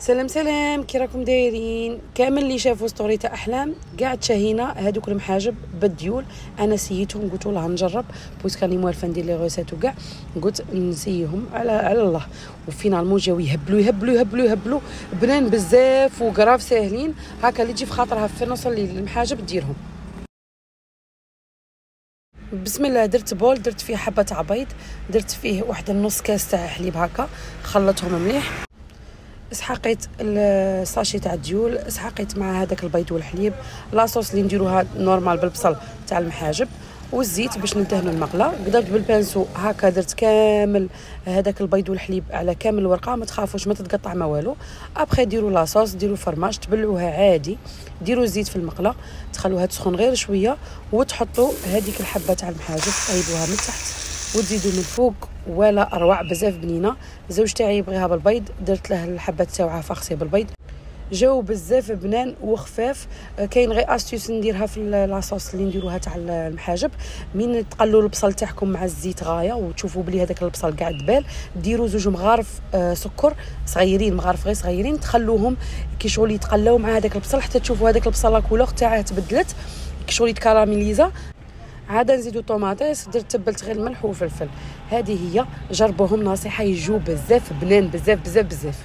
سلام سلام، كي راكم دايرين؟ كامل اللي شافوا ستوري تاع احلام كاع تشاهينا هذوك المحاجب بالديول. انا سيتهم، قلت لها نجرب بويس كاني موالفه ندير لي غوسات وكاع، قلت نسيهم على الله. وفينالمون جاو يهبلوا يهبلوا يهبلوا يهبلوا بنان بزاف وقراف ساهلين هكا اللي تجي في خاطرها في نص الليل المحاجب ديرهم. بسم الله. درت بول، درت فيه حبه تاع بيض، درت فيه واحد النص كاس تاع حليب هكا، خلطهم مليح، اسحقيت الساشي تاع الديول، اسحقيت مع هذاك البيض والحليب، لاصوص اللي نديروها نورمال بالبصل تاع المحاجب والزيت باش ندهنوا المقله. قدرت بالبانسو هكا درت كامل هذاك البيض والحليب على كامل الورقه، ما تخافوش ما تتقطع ما والو. ابخي ديروا لاصوص، ديروا فرماج، تبلعوها عادي، ديروا الزيت في المقله، تخلوها تسخن غير شويه وتحطوا هذيك الحبه تاع المحاجب طيبوها من تحت وتزيدوا من فوق، ولا اروع بزاف بنينه. زوج تاعي يبغيها بالبيض، درت له الحبه تاعها فاخسيه بالبيض، جاو بزاف بنان وخفاف. كاين غير استيوس نديرها في لاصوص اللي نديروها تاع المحاجب، من تقلوا البصل تاعكم مع الزيت غايه وتشوفوا بلي هذاك البصل قاع دبال، ديروا زوج مغارف سكر صغيرين، مغارف غير صغيرين، تخلوهم كي شغل يتقلاو مع هذاك البصل حتى تشوفوا هذاك البصل لا كولور تاعه تبدلت كي شغل يتكراميليزا. عاد نزيدو طوماطيس، درت تبلت غير الملح وفلفل. هذه هي، جربوهم نصيحه، يجو بزاف بنان بزاف بزاف بزاف.